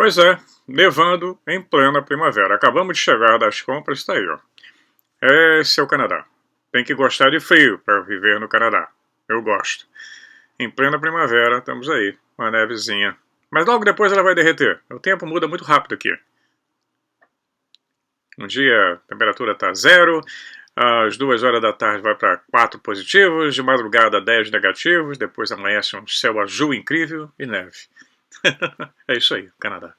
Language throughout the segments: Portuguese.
Pois é, nevando em plena primavera. Acabamos de chegar das compras, está aí, ó. Esse é o Canadá. Tem que gostar de frio para viver no Canadá. Eu gosto. Em plena primavera, estamos aí, uma nevezinha. Mas logo depois ela vai derreter. O tempo muda muito rápido aqui. Um dia a temperatura está 0, às 2 horas da tarde vai para 4 positivos, de madrugada 10 negativos, depois amanhece um céu azul incrível e neve. É isso aí, Canadá.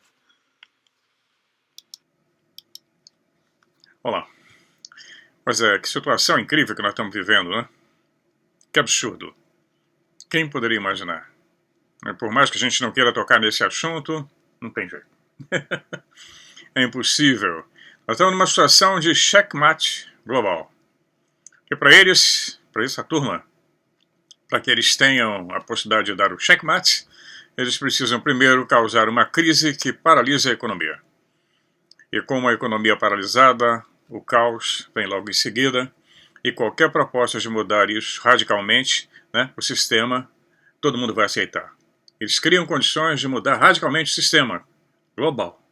Olá. Mas que situação incrível que nós estamos vivendo, né? Que absurdo. Quem poderia imaginar? Por mais que a gente não queira tocar nesse assunto, não tem jeito. É impossível. Nós estamos numa situação de checkmate global. E para essa turma, para que eles tenham a possibilidade de dar o checkmate, eles precisam primeiro causar uma crise que paralise a economia. E com uma economia paralisada, o caos vem logo em seguida, e qualquer proposta de mudar isso radicalmente, né, o sistema, todo mundo vai aceitar. Eles criam condições de mudar radicalmente o sistema global,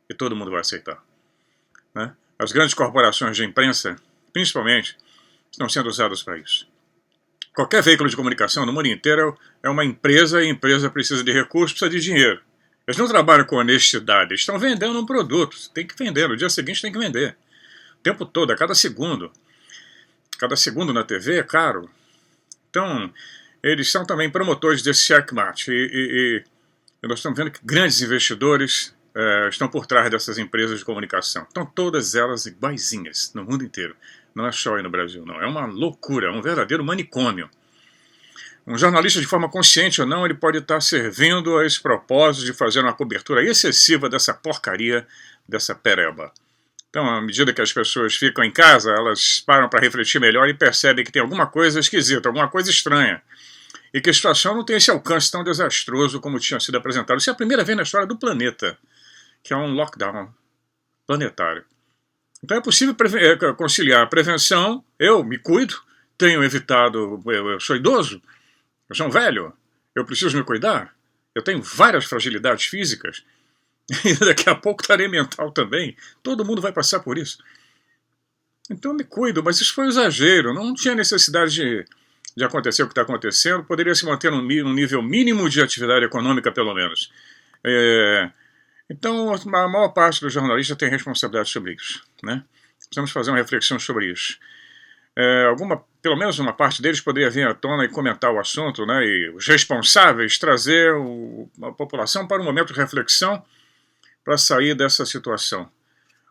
e todo mundo vai aceitar. Né? As grandes corporações de imprensa, principalmente, estão sendo usadas para isso. Qualquer veículo de comunicação no mundo inteiro é uma empresa, e a empresa precisa de recursos, precisa de dinheiro. Eles não trabalham com honestidade, eles estão vendendo um produto, tem que vender, no dia seguinte tem que vender. O tempo todo, a cada segundo. Cada segundo na TV é caro. Então, eles são também promotores desse checkmate. E nós estamos vendo que grandes investidores estão por trás dessas empresas de comunicação. Estão todas elas iguaizinhas no mundo inteiro. Não é só aí no Brasil, não. É uma loucura, é um verdadeiro manicômio. Um jornalista, de forma consciente ou não, ele pode estar servindo a esse propósito de fazer uma cobertura excessiva dessa porcaria, dessa pereba. Então, à medida que as pessoas ficam em casa, elas param para refletir melhor e percebem que tem alguma coisa esquisita, alguma coisa estranha. E que a situação não tem esse alcance tão desastroso como tinha sido apresentado. Isso é a primeira vez na história do planeta que há um lockdown planetário. Então é possível conciliar a prevenção. Eu me cuido, tenho evitado, eu sou idoso, eu sou um velho, eu preciso me cuidar, eu tenho várias fragilidades físicas, e daqui a pouco estarei mental também. Todo mundo vai passar por isso. Então me cuido, mas isso foi um exagero. Não tinha necessidade de acontecer o que está acontecendo. Poderia se manter num nível mínimo de atividade econômica, pelo menos. Então a maior parte dos jornalistas tem responsabilidade sobre isso. Né? Precisamos fazer uma reflexão sobre isso. Pelo menos uma parte deles poderia vir à tona e comentar o assunto, né? E os responsáveis trazer a população para um momento de reflexão para sair dessa situação.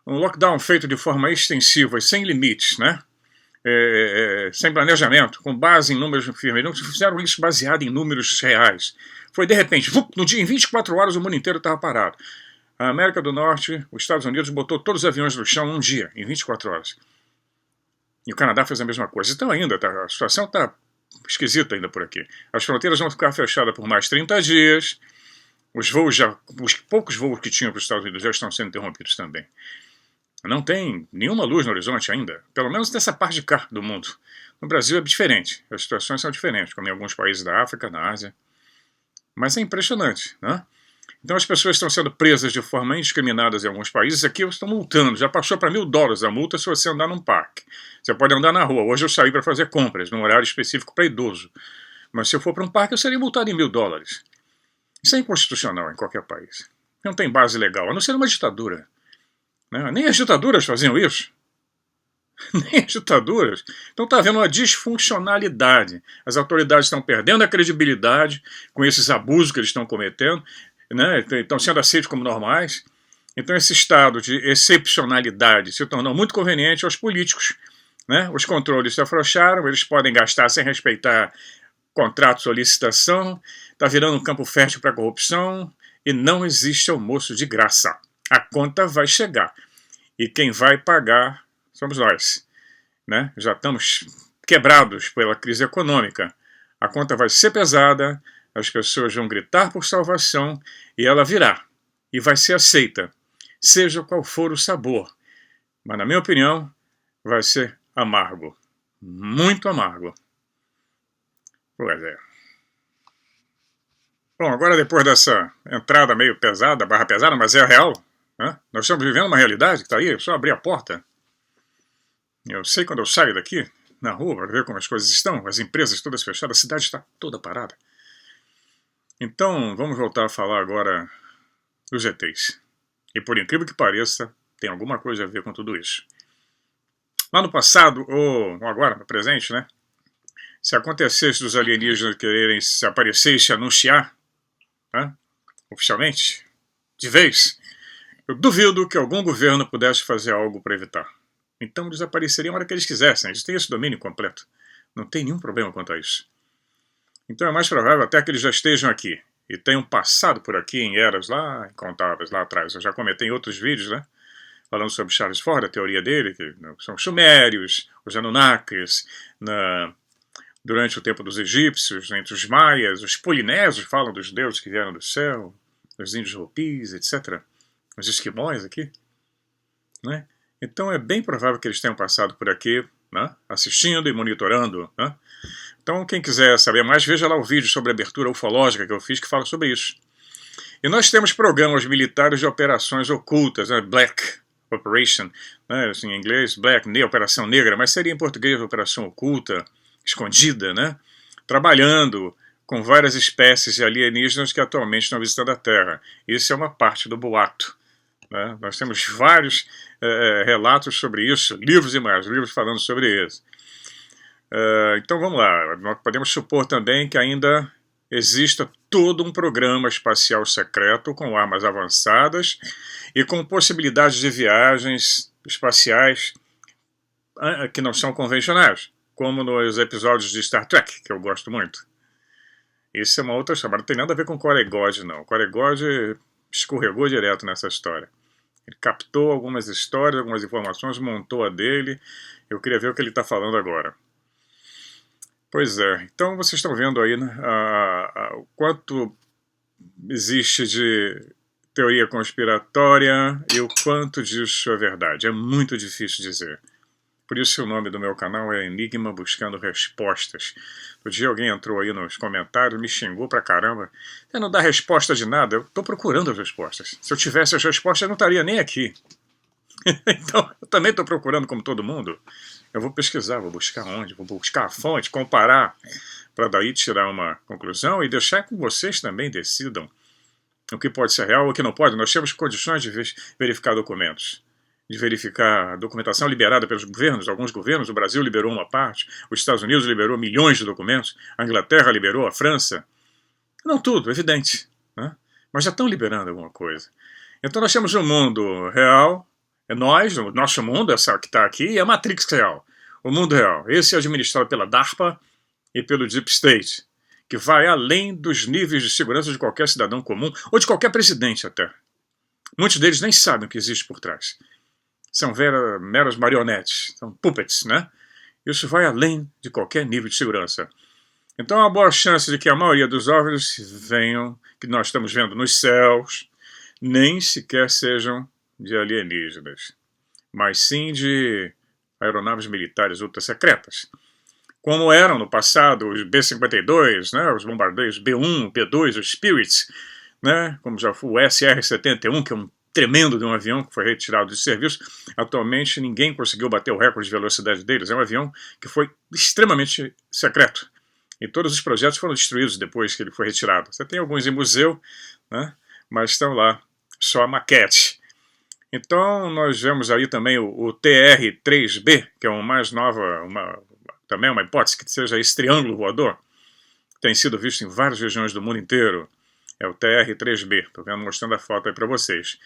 Um lockdown feito de forma extensiva e sem limites, né? Sem planejamento, com base em números firmes. Não fizeram isso baseado em números reais. Foi de repente, no dia, em 24 horas o mundo inteiro estava parado. A América do Norte, os Estados Unidos botou todos os aviões no chão num dia, em 24 horas. E o Canadá fez a mesma coisa. Então ainda, a situação está esquisita ainda por aqui. As fronteiras vão ficar fechadas por mais 30 dias. Os poucos voos que tinham para os Estados Unidos já estão sendo interrompidos também. Não tem nenhuma luz no horizonte ainda, pelo menos nessa parte de cá do mundo. No Brasil é diferente, as situações são diferentes, como em alguns países da África, na Ásia. Mas é impressionante, né? Então as pessoas estão sendo presas de forma indiscriminada em alguns países. Aqui estão multando, já passou para $1.000 a multa se você andar num parque. Você pode andar na rua. Hoje eu saí para fazer compras, num horário específico para idoso. Mas se eu for para um parque, eu seria multado em $1.000. Isso é inconstitucional em qualquer país. Não tem base legal, a não ser uma ditadura. Né? Nem as ditaduras faziam isso. Nem as ditaduras. Então está havendo uma disfuncionalidade. As autoridades estão perdendo a credibilidade com esses abusos que eles estão cometendo, né? Estão sendo aceitos como normais. Então esse estado de excepcionalidade se tornou muito conveniente aos políticos. Né? Os controles se afrouxaram, eles podem gastar sem respeitar contratos ou licitação, está virando um campo fértil para a corrupção e não existe almoço de graça. A conta vai chegar e quem vai pagar somos nós. Né? Já estamos quebrados pela crise econômica. A conta vai ser pesada, as pessoas vão gritar por salvação e ela virá e vai ser aceita, seja qual for o sabor. Mas, na minha opinião, vai ser amargo. Muito amargo. Pois é. Bom, agora depois dessa entrada meio pesada, barra pesada, mas é real, né? Nós estamos vivendo uma realidade que está aí, é só abrir a porta. Eu sei quando eu saio daqui, na rua, para ver como as coisas estão, as empresas todas fechadas, a cidade está toda parada. Então, vamos voltar a falar agora dos ETs. E por incrível que pareça, tem alguma coisa a ver com tudo isso. Lá no passado, ou agora, no presente, né? Se acontecesse dos alienígenas quererem se aparecer e se anunciar, né, oficialmente, de vez, eu duvido que algum governo pudesse fazer algo para evitar. Então eles apareceriam a hora que eles quisessem, eles têm esse domínio completo. Não tem nenhum problema quanto a isso. Então é mais provável até que eles já estejam aqui e tenham passado por aqui em eras lá incontáveis, lá atrás. Eu já comentei em outros vídeos, né? Falando sobre Charles Ford, a teoria dele, que são os sumérios, os Anunnakis, durante o tempo dos egípcios, entre os maias, os polinésios falam dos deuses que vieram do céu, os índios Hopis, etc. Os esquimós aqui, né? Então é bem provável que eles tenham passado por aqui, né, assistindo e monitorando, né? Então quem quiser saber mais, veja lá o vídeo sobre a abertura ufológica que eu fiz, que fala sobre isso. E nós temos programas militares de operações ocultas, né, Black Operation, né, assim, em inglês, Black, Operação Negra, mas seria em português Operação Oculta, escondida, né? Trabalhando com várias espécies de alienígenas que atualmente estão visitando a Terra. Isso é uma parte do boato, né? Nós temos vários relatos sobre isso, livros e mais livros falando sobre isso. Então vamos lá, nós podemos supor também que ainda exista todo um programa espacial secreto com armas avançadas e com possibilidades de viagens espaciais que não são convencionais, como nos episódios de Star Trek, que eu gosto muito. Isso é uma outra chamada, não tem nada a ver com Corey God, não. Corey God escorregou direto nessa história. Ele captou algumas histórias, algumas informações, montou a dele. Eu queria ver o que ele está falando agora. Pois é, então vocês estão vendo aí, né, o quanto existe de teoria conspiratória e o quanto disso é verdade. É muito difícil dizer. Por isso o nome do meu canal é Enigma Buscando Respostas. Um dia alguém entrou aí nos comentários, me xingou pra caramba. Não dá resposta de nada, eu tô procurando as respostas. Se eu tivesse as respostas, eu não estaria nem aqui. Então, eu também tô procurando como todo mundo. Eu vou pesquisar, vou buscar onde, vou buscar a fonte, comparar, para daí tirar uma conclusão e deixar que vocês também decidam o que pode ser real ou o que não pode. Nós temos condições de verificar documentos, de verificar a documentação liberada pelos governos. Alguns governos, o Brasil liberou uma parte, os Estados Unidos liberou milhões de documentos, a Inglaterra liberou, a França. Não tudo, evidente, né? Mas já estão liberando alguma coisa. Então nós temos um mundo real, é nós, o nosso mundo, essa que está aqui, e a Matrix real, o mundo real. Esse é administrado pela DARPA e pelo Deep State, que vai além dos níveis de segurança de qualquer cidadão comum, ou de qualquer presidente até. Muitos deles nem sabem o que existe por trás. São meras marionetes, são puppets, né? Isso vai além de qualquer nível de segurança. Então há uma boa chance de que a maioria dos OVNIs venham, que nós estamos vendo nos céus, nem sequer sejam de alienígenas, mas sim de aeronaves militares ultra-secretas, como eram no passado os B-52, né, os bombardeiros B-1, B-2, os Spirits, né, como já foi o SR-71, que é um tremendo de um avião que foi retirado de serviço. Atualmente ninguém conseguiu bater o recorde de velocidade deles. É um avião que foi extremamente secreto. E todos os projetos foram destruídos depois que ele foi retirado. Você tem alguns em museu, né, mas estão lá, só a maquete. Então nós vemos aí também o TR-3B, que é uma mais nova, também uma hipótese que seja esse triângulo voador. Tem sido visto em várias regiões do mundo inteiro. É o TR-3B, estou mostrando a foto aí para vocês.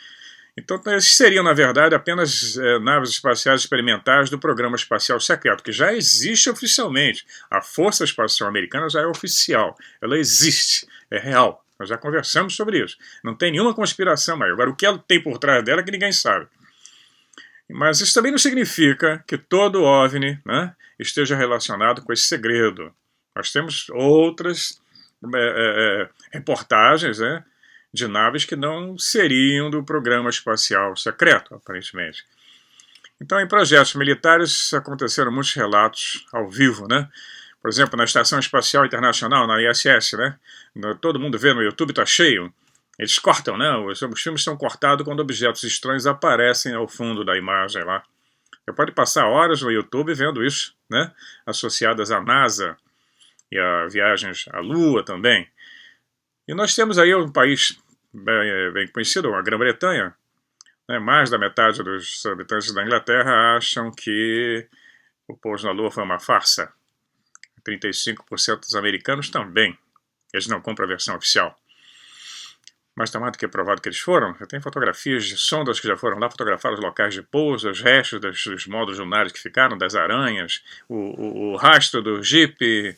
Então esses seriam, na verdade, apenas naves espaciais experimentais do programa espacial secreto, que já existe oficialmente. A Força Espacial Americana já é oficial, ela existe, é real. Nós já conversamos sobre isso. Não tem nenhuma conspiração mais. Agora, o que ela tem por trás dela é que ninguém sabe. Mas isso também não significa que todo OVNI, né, esteja relacionado com esse segredo. Nós temos outras reportagens, né, de naves que não seriam do programa espacial secreto, aparentemente. Então, em projetos militares aconteceram muitos relatos ao vivo, né? Por exemplo, na Estação Espacial Internacional, na ISS, né? Todo mundo vê no YouTube, tá cheio. Eles cortam, né? Os filmes são cortados quando objetos estranhos aparecem ao fundo da imagem lá. Você pode passar horas no YouTube vendo isso, né? Associadas à NASA e a viagens à Lua também. E nós temos aí um país bem conhecido, a Grã-Bretanha, né? Mais da metade dos habitantes da Inglaterra acham que o pouso na Lua foi uma farsa. 35% dos americanos também. Eles não compram a versão oficial. Mas está mais do que provado que eles foram. Já tem fotografias de sondas que já foram lá fotografar os locais de pouso, os restos dos módulos lunares que ficaram, das aranhas, o rastro do Jeep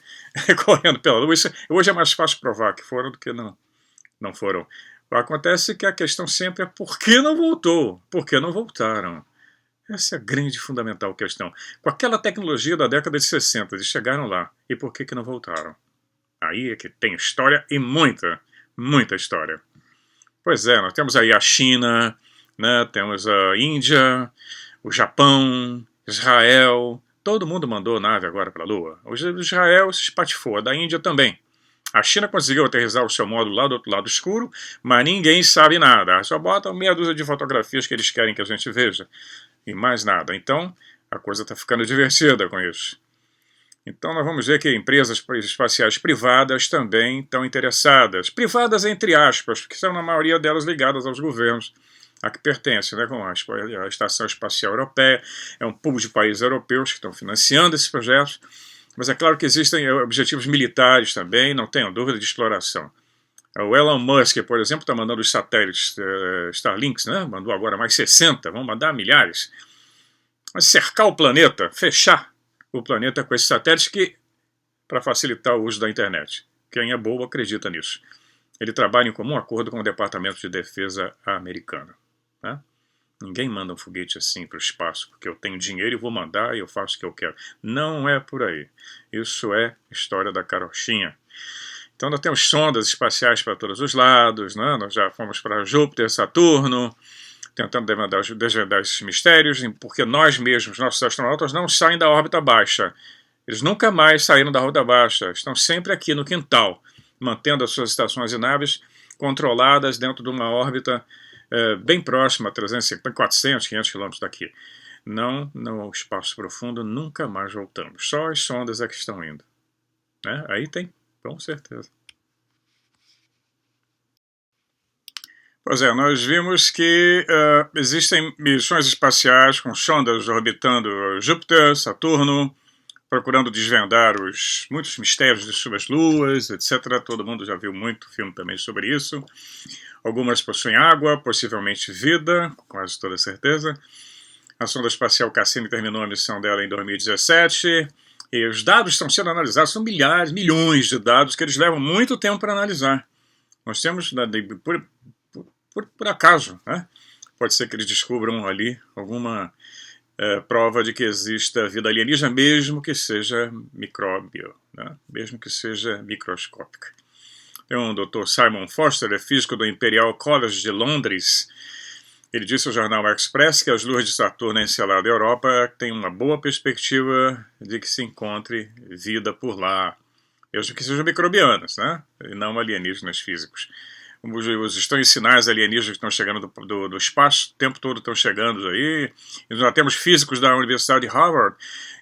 correndo pela Lua. Isso, hoje é mais fácil provar que foram do que não foram. Acontece que a questão sempre é por que não voltou? Por que não voltaram? Essa é a grande e fundamental questão. Com aquela tecnologia da década de 60, eles chegaram lá. E por que não voltaram? Aí é que tem história e muita história. Pois é, nós temos aí a China, né, temos a Índia, o Japão, Israel. Todo mundo mandou nave agora para a Lua. O Israel se espatifou, a da Índia também. A China conseguiu aterrissar o seu módulo lá do outro lado escuro, mas ninguém sabe nada. Só botam meia dúzia de fotografias que eles querem que a gente veja. E mais nada. Então, a coisa está ficando divertida com isso. Então, nós vamos ver que empresas espaciais privadas também estão interessadas. Privadas, entre aspas, porque são, na maioria delas, ligadas aos governos a que pertencem, né? Como a Estação Espacial Europeia, é um pool de países europeus que estão financiando esses projetos. Mas é claro que existem objetivos militares também, não tenham dúvida, de exploração. O Elon Musk, por exemplo, está mandando os satélites Starlinks, né? Mandou agora mais 60, vão mandar milhares. Mas cercar o planeta, fechar o planeta com esses satélites para facilitar o uso da internet. Quem é bobo acredita nisso. Ele trabalha em comum acordo com o Departamento de Defesa americano. Né? Ninguém manda um foguete assim para o espaço, porque eu tenho dinheiro e vou mandar e eu faço o que eu quero. Não é por aí. Isso é história da carochinha. Então nós temos sondas espaciais para todos os lados, né? Nós já fomos para Júpiter, Saturno, tentando desvendar esses mistérios, porque nós mesmos, nossos astronautas, não saem da órbita baixa. Eles nunca mais saíram da órbita baixa, estão sempre aqui no quintal, mantendo as suas estações e naves controladas dentro de uma órbita bem próxima, 350, 400, 500 quilômetros daqui. Não no espaço profundo, nunca mais voltamos. Só as sondas é que estão indo. Né? Aí tem, com certeza. Pois é, nós vimos que existem missões espaciais com sondas orbitando Júpiter, Saturno, procurando desvendar muitos mistérios de suas luas, etc. Todo mundo já viu muito filme também sobre isso. Algumas possuem água, possivelmente vida, com quase toda certeza. A sonda espacial Cassini terminou a missão dela em 2017. E os dados estão sendo analisados, são milhares, milhões de dados que eles levam muito tempo para analisar. Nós temos, por acaso, né? Pode ser que eles descubram ali alguma prova de que exista vida alienígena, mesmo que seja micróbio, né? Mesmo que seja microscópica. Tem um Dr. Simon Foster, é físico do Imperial College de Londres. Ele disse ao jornal Express que as luas de Saturno Encelado da Europa têm uma boa perspectiva de que se encontre vida por lá, mesmo que sejam microbianas, né? E não alienígenas físicos. Os estranhos sinais alienígenas que estão chegando do espaço, o tempo todo estão chegando aí. E nós temos físicos da Universidade de Harvard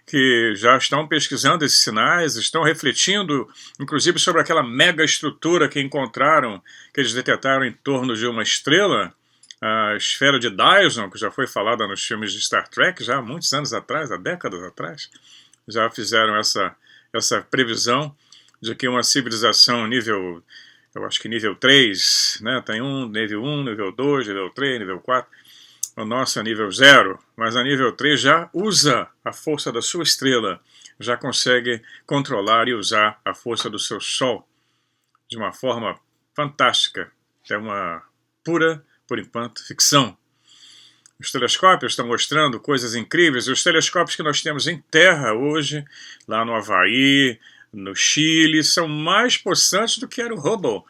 que já estão pesquisando esses sinais, estão refletindo, inclusive, sobre aquela mega estrutura que encontraram, que eles detectaram em torno de uma estrela, a esfera de Dyson, que já foi falada nos filmes de Star Trek, já há muitos anos atrás, há décadas atrás, já fizeram essa previsão de que uma civilização nível, eu acho que nível 3, né, tem nível 1, nível 2, nível 3, nível 4, o nosso é nível 0, mas a nível 3 já usa a força da sua estrela, já consegue controlar e usar a força do seu Sol de uma forma fantástica. É uma pura, por enquanto, ficção. Os telescópios estão mostrando coisas incríveis. Os telescópios que nós temos em terra hoje, lá no Havaí, no Chile, são mais possantes do que era o Hubble,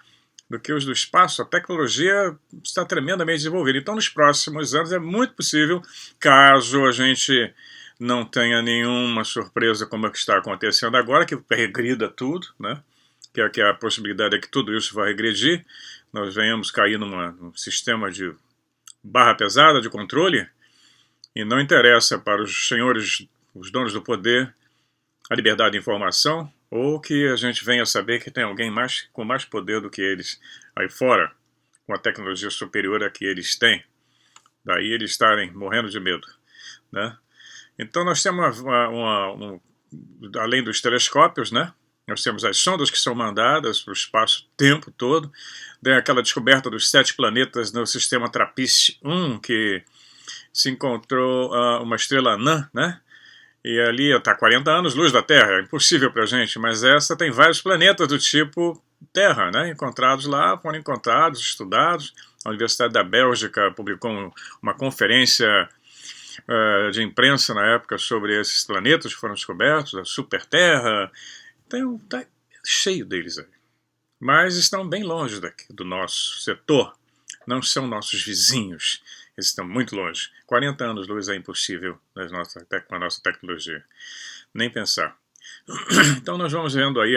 do que os do espaço. A tecnologia está tremendamente desenvolvida. Então, nos próximos anos, é muito possível, caso a gente não tenha nenhuma surpresa como é que está acontecendo agora, que regrida tudo, né? Que a possibilidade é que tudo isso vai regredir, nós venhamos cair num sistema de barra pesada de controle, e não interessa para os senhores, os donos do poder, a liberdade de informação, ou que a gente venha saber que tem alguém com mais poder do que eles aí fora, com a tecnologia superior a que eles têm. Daí eles estarem morrendo de medo, né? Então nós temos, além dos telescópios, né? Nós temos as sondas que são mandadas para o espaço o tempo todo. Tem aquela descoberta dos 7 planetas no sistema TRAPPIST-1, que se encontrou uma estrela anã, né? E ali está 40 anos-luz da Terra, é impossível para a gente, mas essa tem vários planetas do tipo Terra, né? Encontrados lá, foram encontrados, estudados. A Universidade da Bélgica publicou uma conferência de imprensa na época sobre esses planetas que foram descobertos, a Super-Terra. Está cheio deles aí. Mas estão bem longe do nosso setor, não são nossos vizinhos. Eles estão muito longe. 40 anos-luz é impossível com a nossa tecnologia. Nem pensar. Então nós vamos vendo aí,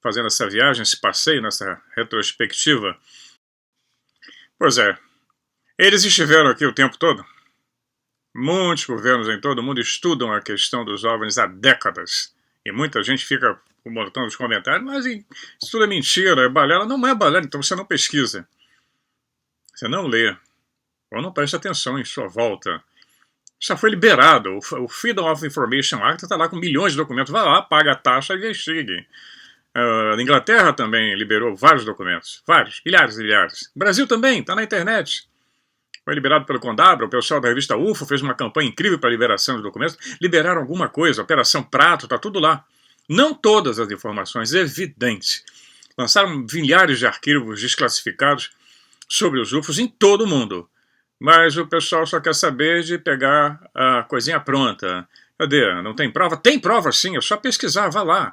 fazendo essa viagem, esse passeio, nessa retrospectiva. Pois é, eles estiveram aqui o tempo todo. Muitos governos em todo o mundo estudam a questão dos OVNIs há décadas. E muita gente fica botando os comentários, mas isso tudo é mentira, é balela. Não é balela, então você não pesquisa. Você não lê. Ou não preste atenção em sua volta. Já foi liberado. O Freedom of Information Act está lá com milhões de documentos. Vai lá, paga a taxa e investigue. A Inglaterra também liberou vários documentos. Vários, milhares e milhares. O Brasil também, está na internet. Foi liberado pelo Condabra, o pessoal da revista UFO fez uma campanha incrível para a liberação dos documentos. Liberaram alguma coisa, Operação Prato, está tudo lá. Não todas as informações, evidente. Lançaram milhares de arquivos desclassificados sobre os UFOs em todo o mundo. Mas o pessoal só quer saber de pegar a coisinha pronta. Cadê? Não tem prova? Tem prova sim, é só pesquisar, vá lá.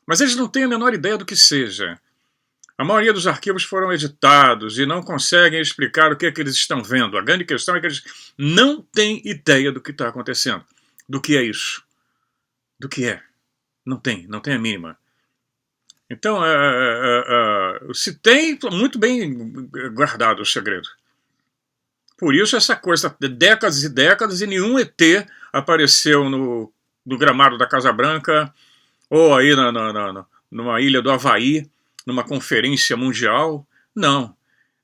Mas eles não têm a menor ideia do que seja. A maioria dos arquivos foram editados e não conseguem explicar o que é que eles estão vendo. A grande questão é que eles não têm ideia do que está acontecendo. Do que é isso. Do que é. Não tem a mínima. Então, se tem, muito bem guardado o segredo. Por isso essa coisa de décadas e décadas e nenhum ET apareceu no gramado da Casa Branca ou aí numa ilha do Havaí, numa conferência mundial. Não.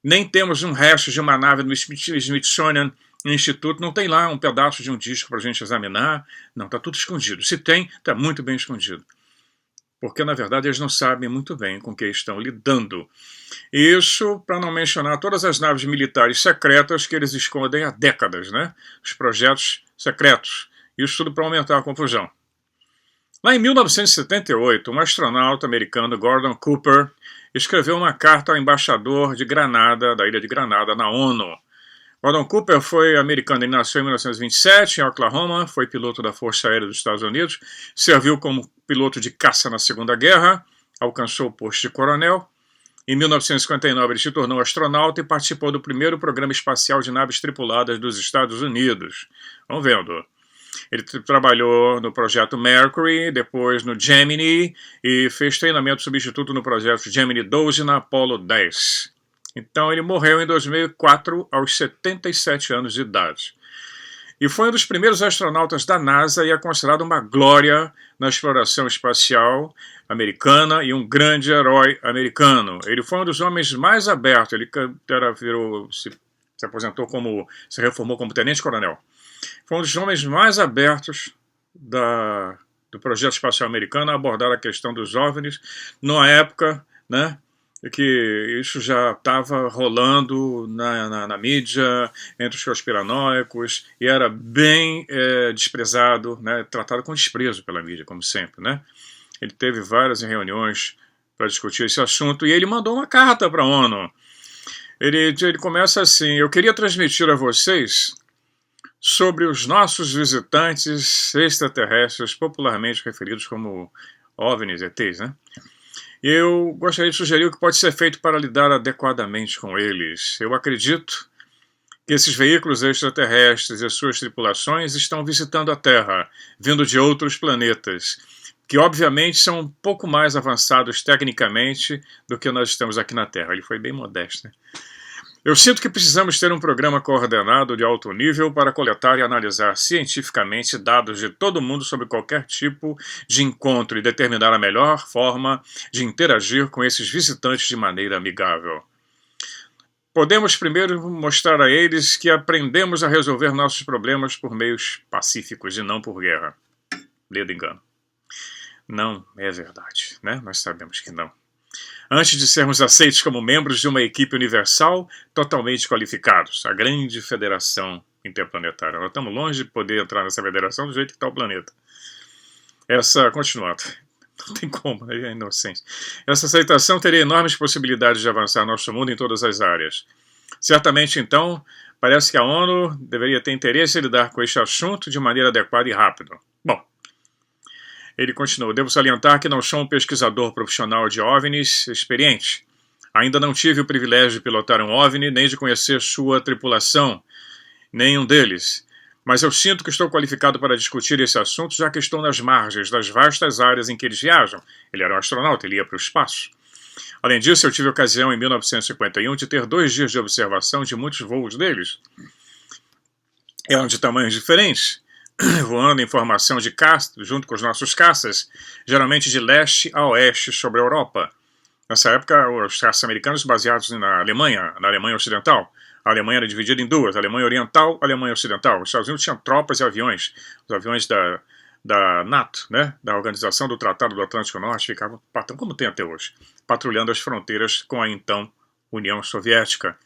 Nem temos um resto de uma nave no Smithsonian Institute, não tem lá um pedaço de um disco para a gente examinar. Não, está tudo escondido. Se tem, está muito bem escondido. Porque, na verdade, eles não sabem muito bem com o que estão lidando. Isso para não mencionar todas as naves militares secretas que eles escondem há décadas, né? Os projetos secretos. Isso tudo para aumentar a confusão. Lá em 1978, um astronauta americano, Gordon Cooper, escreveu uma carta ao embaixador de Granada, da ilha de Granada, na ONU. Gordon Cooper foi americano, ele nasceu em 1927 em Oklahoma, foi piloto da Força Aérea dos Estados Unidos, serviu como piloto de caça na Segunda Guerra, alcançou o posto de coronel. Em 1959 ele se tornou astronauta e participou do primeiro programa espacial de naves tripuladas dos Estados Unidos. Vamos vendo. Ele trabalhou no projeto Mercury, depois no Gemini e fez treinamento substituto no projeto Gemini 12 na Apollo 10. Então ele morreu em 2004 aos 77 anos de idade. E foi um dos primeiros astronautas da NASA e é considerado uma glória na exploração espacial americana e um grande herói americano. Ele foi um dos homens mais abertos, ele se aposentou se reformou como tenente-coronel. Foi um dos homens mais abertos do projeto espacial americano a abordar a questão dos OVNIs, numa época, né, que isso já estava rolando na mídia, entre os conspiranoicos, e era bem desprezado, né, tratado com desprezo pela mídia, como sempre, né? Ele teve várias reuniões para discutir esse assunto, e ele mandou uma carta para a ONU. Ele começa assim: eu queria transmitir a vocês sobre os nossos visitantes extraterrestres, popularmente referidos como OVNIs, ETs, né? Eu gostaria de sugerir o que pode ser feito para lidar adequadamente com eles. Eu acredito que esses veículos extraterrestres e suas tripulações estão visitando a Terra, vindo de outros planetas, que obviamente são um pouco mais avançados tecnicamente do que nós estamos aqui na Terra. Ele foi bem modesto, né? Eu sinto que precisamos ter um programa coordenado de alto nível para coletar e analisar cientificamente dados de todo mundo sobre qualquer tipo de encontro e determinar a melhor forma de interagir com esses visitantes de maneira amigável. Podemos primeiro mostrar a eles que aprendemos a resolver nossos problemas por meios pacíficos e não por guerra. Ledo engano. Não é verdade, né? Nós sabemos que não. Antes de sermos aceitos como membros de uma equipe universal totalmente qualificados, a grande federação interplanetária. Nós estamos longe de poder entrar nessa federação do jeito que está o planeta. Continuando. Não tem como, é inocente. Essa aceitação teria enormes possibilidades de avançar nosso mundo em todas as áreas. Certamente, então, parece que a ONU deveria ter interesse em lidar com este assunto de maneira adequada e rápida. Bom, ele continuou: devo salientar que não sou um pesquisador profissional de OVNIs experiente. Ainda não tive o privilégio de pilotar um OVNI, nem de conhecer sua tripulação, nenhum deles. Mas eu sinto que estou qualificado para discutir esse assunto, já que estou nas margens das vastas áreas em que eles viajam. Ele era um astronauta, ele ia para o espaço. Além disso, eu tive a ocasião, em 1951, de ter 2 dias de observação de muitos voos deles. Eram de tamanhos diferentes, voando em formação de caça, junto com os nossos caças, geralmente de leste a oeste sobre a Europa. Nessa época, os caças americanos baseados na Alemanha Ocidental. A Alemanha era dividida em duas, a Alemanha Oriental e a Alemanha Ocidental. Os Estados Unidos tinham tropas e aviões. Os aviões da NATO, né, da Organização do Tratado do Atlântico Norte, ficavam, como tem até hoje, patrulhando as fronteiras com a então União Soviética.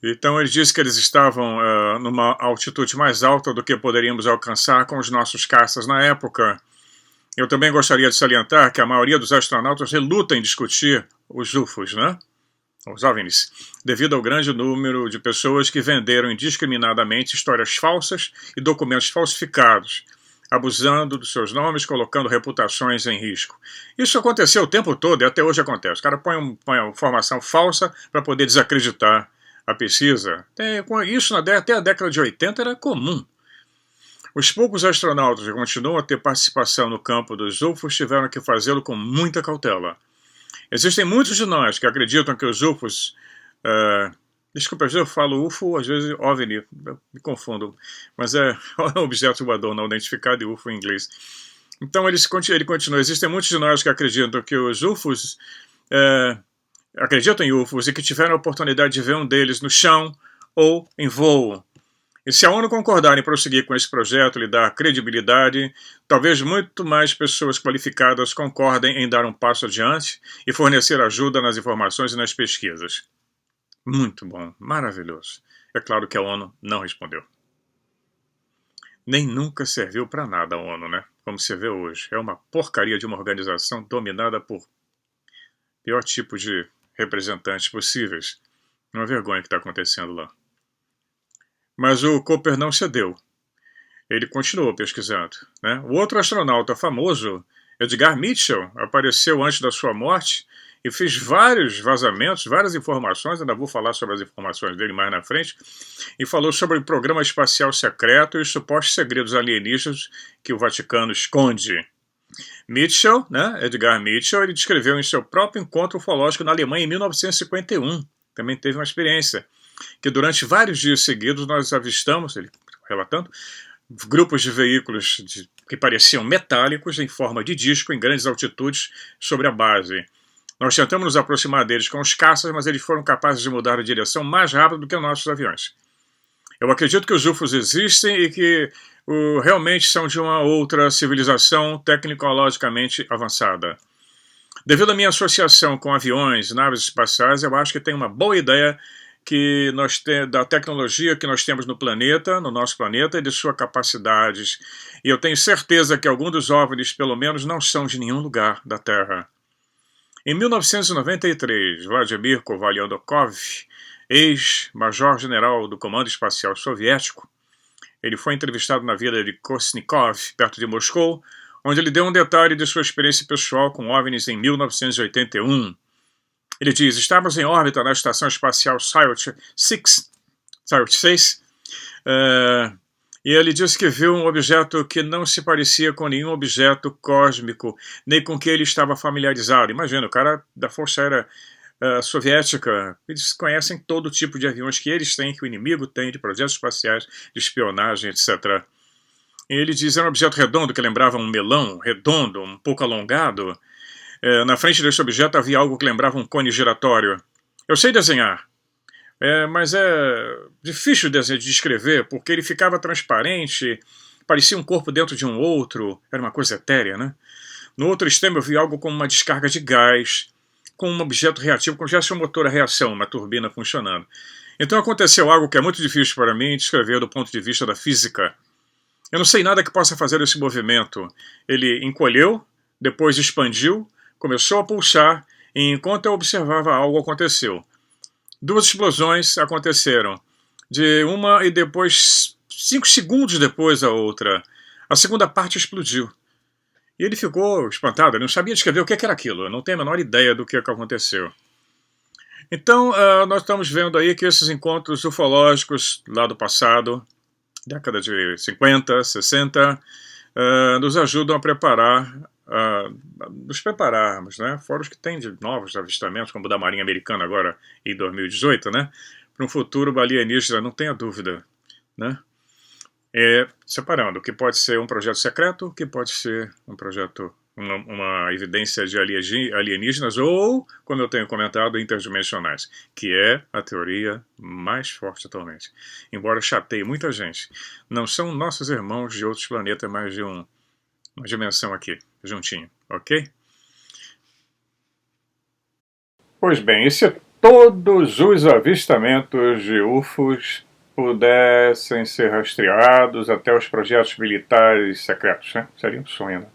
Então ele disse que eles estavam numa altitude mais alta do que poderíamos alcançar com os nossos caças na época. Eu também gostaria de salientar que a maioria dos astronautas reluta em discutir os UFOs, né? Os OVNIs, devido ao grande número de pessoas que venderam indiscriminadamente histórias falsas e documentos falsificados, abusando dos seus nomes, colocando reputações em risco. Isso aconteceu o tempo todo e até hoje acontece. O cara põe uma informação falsa para poder desacreditar a pesquisa. Isso até a década de 80 era comum. Os poucos astronautas que continuam a ter participação no campo dos UFOs tiveram que fazê-lo com muita cautela. Existem muitos de nós que acreditam que os UFOs... desculpa, às vezes eu falo UFO, às vezes OVNI, me confundo. Mas é objeto voador não identificado e UFO em inglês. Então ele continua. Existem muitos de nós que acreditam que os UFOs... acreditam em UFOs e que tiveram a oportunidade de ver um deles no chão ou em voo. E se a ONU concordar em prosseguir com esse projeto e lhe dar credibilidade, talvez muito mais pessoas qualificadas concordem em dar um passo adiante e fornecer ajuda nas informações e nas pesquisas. Muito bom, maravilhoso. É claro que a ONU não respondeu. Nem nunca serviu para nada a ONU, né? Como se vê hoje. É uma porcaria de uma organização dominada por pior tipo de representantes possíveis. Uma vergonha que está acontecendo lá. Mas o Cooper não cedeu. Ele continuou pesquisando, né? O outro astronauta famoso, Edgar Mitchell, apareceu antes da sua morte e fez vários vazamentos, várias informações, ainda vou falar sobre as informações dele mais na frente, e falou sobre o programa espacial secreto e os supostos segredos alienígenas que o Vaticano esconde. Mitchell, né, Edgar Mitchell, ele descreveu em seu próprio encontro ufológico na Alemanha em 1951, também teve uma experiência, que durante vários dias seguidos nós avistamos, ele relatando, grupos de veículos que pareciam metálicos em forma de disco em grandes altitudes sobre a base. Nós tentamos nos aproximar deles com os caças, mas eles foram capazes de mudar a direção mais rápido do que os nossos aviões. Eu acredito que os UFOs existem e que realmente são de uma outra civilização tecnologicamente avançada. Devido à minha associação com aviões e naves espaciais, eu acho que tem uma boa ideia da tecnologia que nós temos no nosso planeta, e de suas capacidades. E eu tenho certeza que alguns dos OVNIs, pelo menos, não são de nenhum lugar da Terra. Em 1993, Vladimir Kovalyadokov, ex-major-general do Comando Espacial Soviético, ele foi entrevistado na vila de Kosnikov, perto de Moscou, onde ele deu um detalhe de sua experiência pessoal com OVNIs em 1981. Ele diz: estávamos em órbita na Estação Espacial Salyut 6, Cyrus 6. E ele disse que viu um objeto que não se parecia com nenhum objeto cósmico, nem com que ele estava familiarizado. Imagina, o cara da Força Aérea Soviética, eles conhecem todo tipo de aviões que eles têm, que o inimigo tem, de projetos espaciais, de espionagem, etc. E ele diz, era um objeto redondo que lembrava um melão, redondo, um pouco alongado. Na frente desse objeto havia algo que lembrava um cone giratório. Eu sei desenhar. Mas é difícil de descrever, porque ele ficava transparente, parecia um corpo dentro de um outro, era uma coisa etérea, né? No outro extremo eu vi algo como uma descarga de gás, com um objeto reativo, como se tivesse um motor a reação, uma turbina funcionando. Então aconteceu algo que é muito difícil para mim descrever do ponto de vista da física. Eu não sei nada que possa fazer esse movimento. Ele encolheu, depois expandiu, começou a pulsar, e enquanto eu observava algo aconteceu. 2 explosões aconteceram, de uma e depois, 5 segundos depois a outra. A segunda parte explodiu. E ele ficou espantado, ele não sabia descrever o que era aquilo, eu não tenho a menor ideia do que aconteceu. Então, nós estamos vendo aí que esses encontros ufológicos lá do passado, década de 50, 60, nos ajudam a preparar, nos prepararmos, né? Fora os que tem de novos avistamentos, como o da Marinha Americana agora em 2018, né? Para um futuro alienígena, não tenha dúvida, né? Separando o que pode ser um projeto secreto, o que pode ser um projeto, uma evidência de alienígenas ou, como eu tenho comentado, interdimensionais, que é a teoria mais forte atualmente. Embora chateie muita gente, não são nossos irmãos de outros planetas, mas de uma dimensão aqui, juntinho, ok? Pois bem, e se todos os avistamentos de UFOs pudessem ser rastreados até os projetos militares secretos, né? Seria um sonho, né?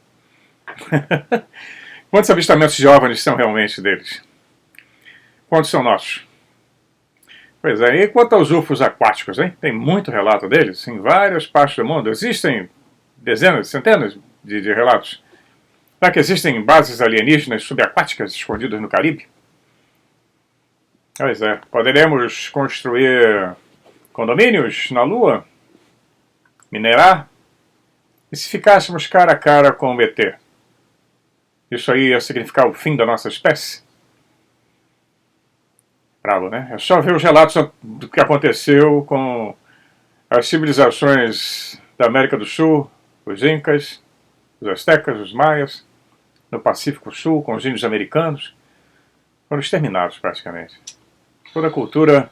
Quantos avistamentos de OVNIs são realmente deles? Quantos são nossos? Pois é, e quanto aos UFOs aquáticos, hein? Tem muito relato deles em várias partes do mundo. Existem dezenas, centenas de relatos. Será que existem bases alienígenas subaquáticas escondidas no Caribe? Pois é, poderemos construir condomínios na Lua? Minerar? E se ficássemos cara a cara com o ET? Isso aí ia significar o fim da nossa espécie? Bravo, né? É só ver os relatos do que aconteceu com as civilizações da América do Sul, os Incas, os Aztecas, os Maias, no Pacífico Sul, com os índios americanos. Foram exterminados praticamente. Toda cultura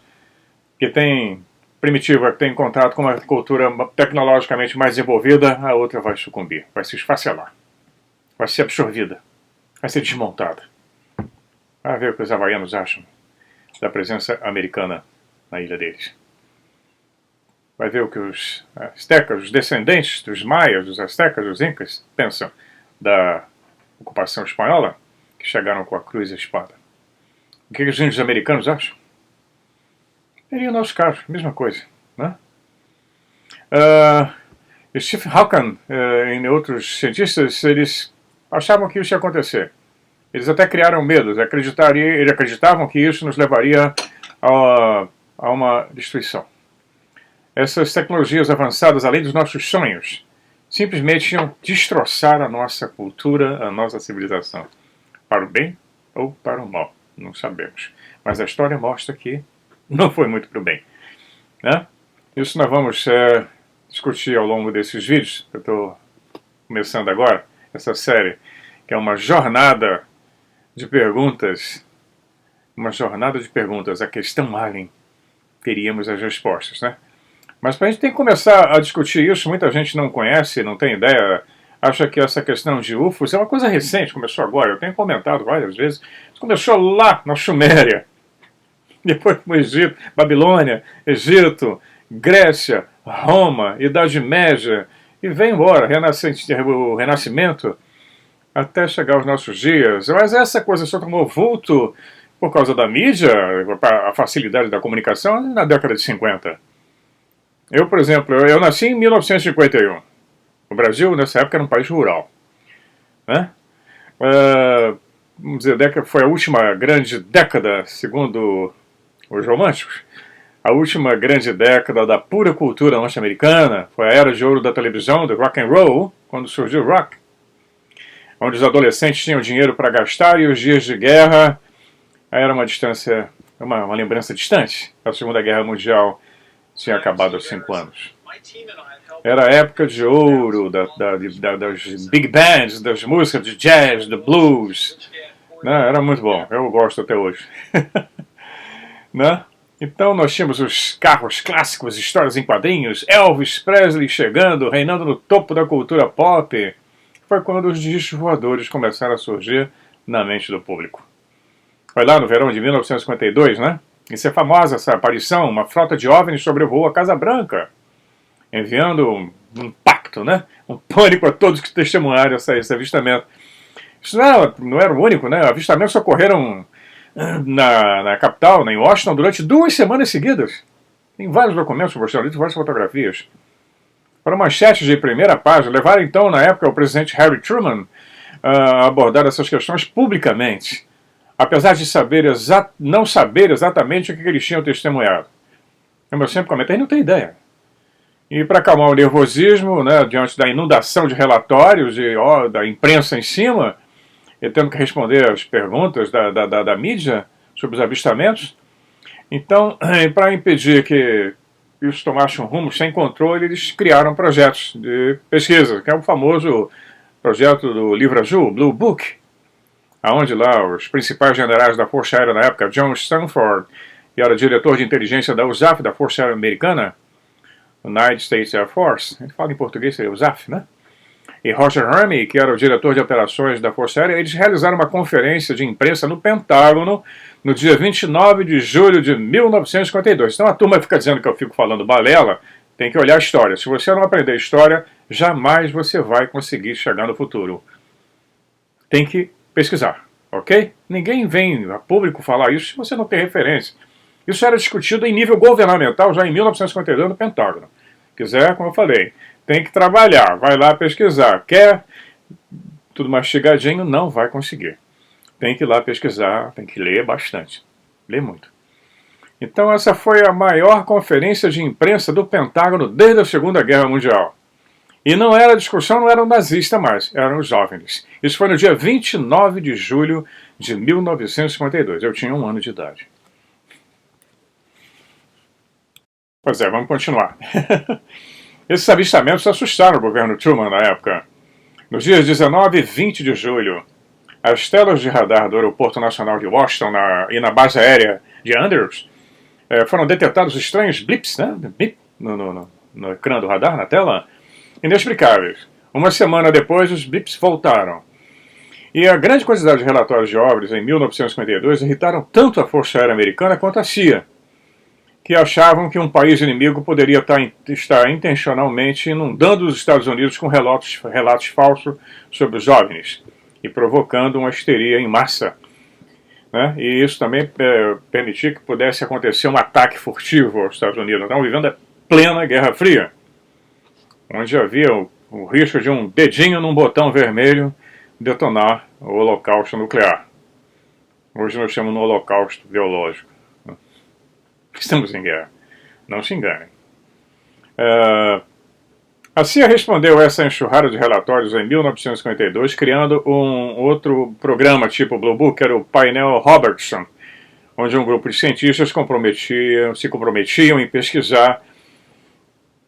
que tem primitiva, que tem contato com uma cultura tecnologicamente mais desenvolvida, a outra vai sucumbir, vai se esfacelar, vai ser absorvida, vai ser desmontada. Vai ver o que os havaianos acham da presença americana na ilha deles. Vai ver o que os aztecas, os descendentes dos maias, dos aztecas, dos incas, pensam da ocupação espanhola, que chegaram com a cruz e a espada. O que os índios americanos acham? Seria o nosso caso, mesma coisa, né? Stephen Hawking e outros cientistas, eles achavam que isso ia acontecer. Eles até criaram medo, eles acreditavam que isso nos levaria a uma destruição. Essas tecnologias avançadas, além dos nossos sonhos, simplesmente iam destroçar a nossa cultura, a nossa civilização. Para o bem ou para o mal, não sabemos. Mas a história mostra que não foi muito para o bem, né? Isso nós vamos discutir ao longo desses vídeos. Eu estou começando agora essa série, que é uma jornada de perguntas. Uma jornada de perguntas. A questão alien, teríamos as respostas, né? Mas para a gente tem que começar a discutir isso, muita gente não conhece, não tem ideia, acha que essa questão de UFOs é uma coisa recente, começou agora. Eu tenho comentado várias vezes. Começou lá na Suméria. Depois no Egito, Babilônia, Egito, Grécia, Roma, Idade Média, e vem embora, o Renascimento, até chegar aos nossos dias. Mas essa coisa só tomou vulto por causa da mídia, a facilidade da comunicação, na década de 50. Eu, por exemplo, eu nasci em 1951. O Brasil, nessa época, era um país rural, né? Vamos dizer, foi a última grande década, segundo os românticos, A última grande década da pura cultura norte-americana foi a era de ouro da televisão, do rock and roll, quando surgiu o rock, onde os adolescentes tinham dinheiro para gastar e os dias de guerra era uma distância, uma lembrança distante. A Segunda Guerra Mundial tinha acabado há 5 anos. Era a época de ouro das big bands, das músicas de jazz, do blues. Né? Era muito bom, eu gosto até hoje. Né? Então nós tínhamos os carros clássicos, histórias em quadrinhos, Elvis Presley chegando, reinando no topo da cultura pop. Foi quando os discos voadores começaram a surgir na mente do público. Foi lá no verão de 1952, né? Isso é famosa, essa aparição, uma frota de OVNIs sobrevoou a Casa Branca, enviando um impacto, né? Um pânico a todos que testemunharam esse avistamento. Isso não era o único, né? Avistamentos ocorreram na capital, em Washington, durante 2 semanas seguidas. Tem vários documentos mostrando várias fotografias. Para manchetes de primeira página, levaram então, na época, o presidente Harry Truman a abordar essas questões publicamente, apesar de não saber exatamente o que eles tinham testemunhado. Como eu sempre comentei, não tem ideia. E para acalmar o nervosismo, né, diante da inundação de relatórios e da imprensa em cima, e tendo que responder às perguntas da mídia sobre os avistamentos. Então, para impedir que isso tomasse um rumo sem controle, eles criaram projetos de pesquisa, que é o famoso projeto do Livro Azul, Blue Book, onde lá os principais generais da Força Aérea na época, John Stanford, que era diretor de inteligência da USAF, da Força Aérea Americana, United States Air Force, a gente fala em português, seria USAF, né? E Roger Hermey, que era o diretor de operações da Força Aérea, eles realizaram uma conferência de imprensa no Pentágono no dia 29 de julho de 1952. Então a turma fica dizendo que eu fico falando balela, tem que olhar a história. Se você não aprender história, jamais você vai conseguir chegar no futuro. Tem que pesquisar, ok? Ninguém vem a público falar isso se você não tem referência. Isso era discutido em nível governamental já em 1952 no Pentágono. Quiser, como eu falei, tem que trabalhar, vai lá pesquisar. Quer tudo mastigadinho? Não vai conseguir. Tem que ir lá pesquisar, tem que ler bastante. Ler muito. Então essa foi a maior conferência de imprensa do Pentágono desde a Segunda Guerra Mundial. E não era discussão, não era um nazista mais, eram os OVNIs. Isso foi no dia 29 de julho de 1952. Eu tinha 1 ano de idade. Pois é, vamos continuar. Esses avistamentos assustaram o governo Truman na época. Nos dias 19 e 20 de julho, as telas de radar do Aeroporto Nacional de Washington e na base aérea de Andrews foram detectados estranhos blips, né? Blip no ecrã do radar, na tela, inexplicáveis. 1 semana depois, os blips voltaram. E a grande quantidade de relatórios de OVNIs em 1952 irritaram tanto a Força Aérea Americana quanto a CIA, que achavam que um país inimigo poderia estar intencionalmente inundando os Estados Unidos com relatos falsos sobre os OVNIs e provocando uma histeria em massa. Né? E isso também permitia que pudesse acontecer um ataque furtivo aos Estados Unidos. Estavam vivendo a plena Guerra Fria, onde havia o risco de um dedinho num botão vermelho detonar o holocausto nuclear. Hoje nós chamamos no holocausto biológico. Estamos em guerra. Não se enganem. A CIA respondeu a essa enxurrada de relatórios em 1952, criando um outro programa tipo Blue Book, que era o Painel Robertson, onde um grupo de cientistas se comprometiam em pesquisar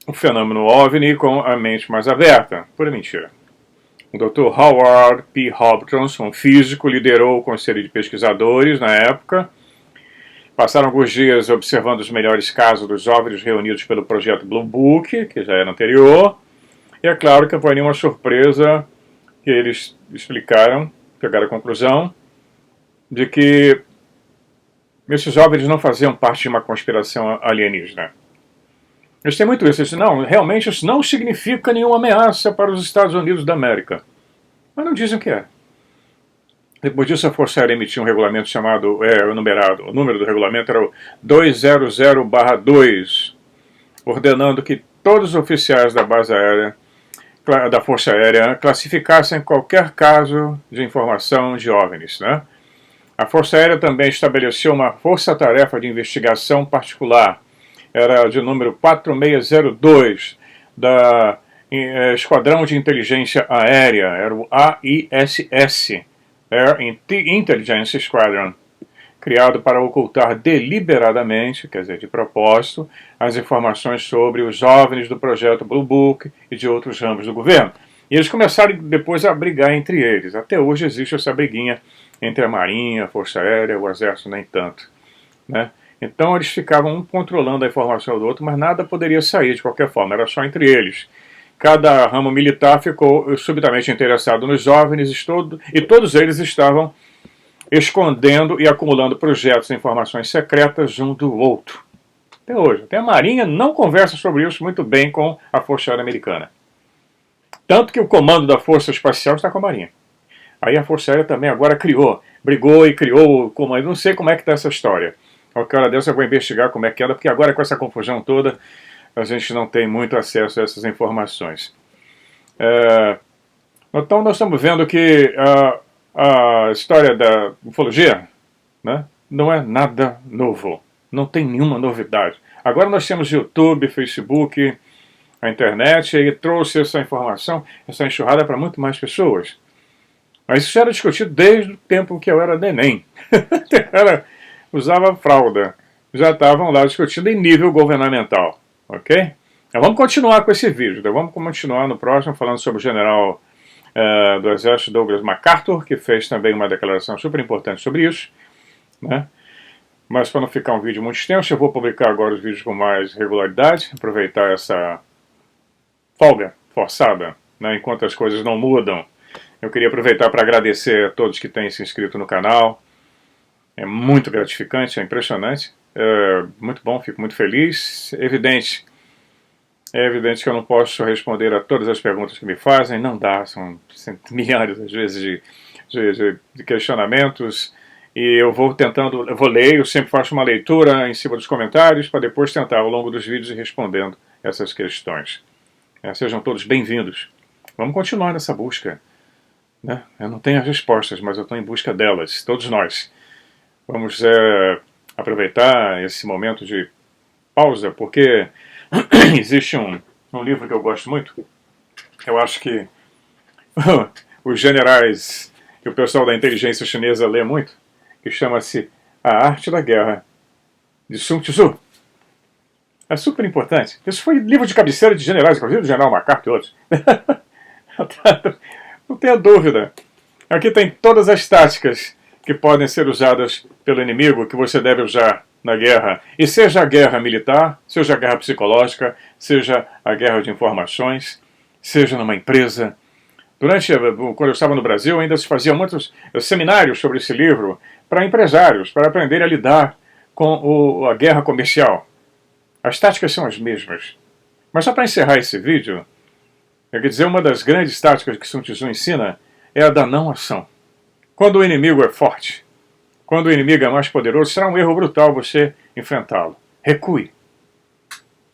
o fenômeno OVNI com a mente mais aberta. Pura mentira. O Dr. Howard P. Robertson, um físico, liderou o conselho de pesquisadores na época. Passaram alguns dias observando os melhores casos dos OVNIs reunidos pelo projeto Blue Book, que já era anterior. E é claro que não foi nenhuma surpresa que eles explicaram, chegaram à conclusão de que esses OVNIs não faziam parte de uma conspiração alienígena. Eles têm muito isso. Eles dizem, não, realmente isso não significa nenhuma ameaça para os Estados Unidos da América. Mas não dizem o que é. Depois disso, a Força Aérea emitiu um regulamento chamado, numerado, o número do regulamento era o 200/2, ordenando que todos os oficiais da base aérea, da Força Aérea, classificassem qualquer caso de informação de OVNIs. Né? A Força Aérea também estabeleceu uma força-tarefa de investigação particular, era de número 4602, da Esquadrão de Inteligência Aérea, era o AISS, Air Intelligence Squadron, criado para ocultar deliberadamente, quer dizer, de propósito, as informações sobre os OVNIs do projeto Blue Book e de outros ramos do governo. E eles começaram depois a brigar entre eles. Até hoje existe essa briguinha entre a Marinha, a Força Aérea, o Exército nem tanto, né? Então eles ficavam um controlando a informação do outro, mas nada poderia sair de qualquer forma, era só entre eles. Cada ramo militar ficou subitamente interessado nos OVNIs e todos eles estavam escondendo e acumulando projetos e informações secretas um do outro. Até hoje. Até a Marinha não conversa sobre isso muito bem com a Força Aérea Americana. Tanto que o comando da Força Espacial está com a Marinha. Aí a Força Aérea também agora brigou e criou o comando. Não sei como é que está essa história. Qualquer hora dessa eu vou investigar como é que era, porque agora com essa confusão toda a gente não tem muito acesso a essas informações. Então nós estamos vendo que a história da ufologia, né, não é nada novo. Não tem nenhuma novidade. Agora nós temos YouTube, Facebook, a internet, e trouxe essa informação, essa enxurrada para muito mais pessoas. Mas isso era discutido desde o tempo que eu era neném. Usava fralda. Já estavam lá discutindo em nível governamental. Ok? Então vamos continuar com esse vídeo. Então vamos continuar no próximo falando sobre o general do Exército Douglas MacArthur, que fez também uma declaração super importante sobre isso, né? Mas para não ficar um vídeo muito extenso, eu vou publicar agora os vídeos com mais regularidade, aproveitar essa folga forçada, né, enquanto as coisas não mudam. Eu queria aproveitar para agradecer a todos que têm se inscrito no canal. É muito gratificante, é impressionante, muito bom, fico muito feliz. É evidente que eu não posso responder a todas as perguntas que me fazem, não dá, são milhares às vezes de questionamentos, e eu vou ler, eu sempre faço uma leitura em cima dos comentários, para depois tentar ao longo dos vídeos ir respondendo essas questões. Sejam todos bem-vindos. Vamos continuar nessa busca, né? Eu não tenho as respostas, mas eu estou em busca delas, todos nós. Vamos aproveitar esse momento de pausa, porque existe um livro que eu gosto muito, eu acho que os generais e o pessoal da inteligência chinesa lê muito, que chama-se A Arte da Guerra, de Sun Tzu. É super importante. Isso foi livro de cabeceira de generais, inclusive do general MacArthur e outros. Não tenha dúvida. Aqui tem todas as táticas que podem ser usadas pelo inimigo, que você deve usar na guerra. E seja a guerra militar, seja a guerra psicológica, seja a guerra de informações, seja numa empresa. Quando eu estava no Brasil, ainda se faziam muitos seminários sobre esse livro para empresários, para aprender a lidar com a guerra comercial. As táticas são as mesmas. Mas só para encerrar esse vídeo, eu quero dizer, uma das grandes táticas que Sun Tzu ensina é a da não ação. Quando o inimigo é forte, quando o inimigo é mais poderoso, será um erro brutal você enfrentá-lo. Recue.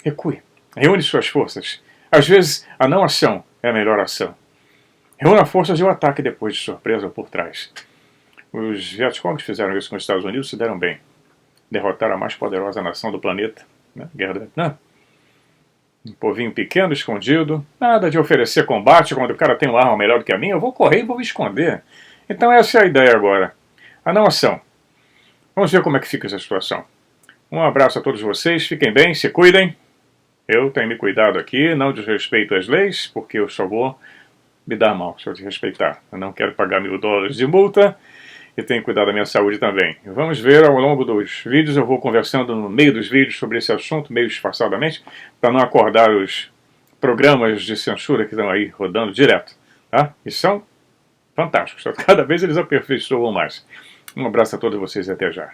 Recue. Reúne suas forças. Às vezes, a não ação é a melhor ação. Reúna forças e o ataque depois de surpresa por trás. Os Vietcongs fizeram isso com os Estados Unidos e se deram bem. Derrotaram a mais poderosa nação do planeta, né? Guerra do Vietnã. Um povinho pequeno, escondido. Nada de oferecer combate quando o cara tem uma arma melhor do que a minha. Eu vou correr e vou me esconder. Então essa é a ideia agora. A não ação. Vamos ver como é que fica essa situação. Um abraço a todos vocês. Fiquem bem, se cuidem. Eu tenho me cuidado aqui. Não desrespeito as leis, porque eu só vou me dar mal se eu desrespeitar. Eu não quero pagar $1000 de multa. E tenho cuidado da minha saúde também. Vamos ver ao longo dos vídeos, eu vou conversando no meio dos vídeos sobre esse assunto, meio disfarçadamente, para não acordar os programas de censura que estão aí rodando direto. Tá? E são fantásticos, cada vez eles aperfeiçoam mais. Um abraço a todos vocês e até já.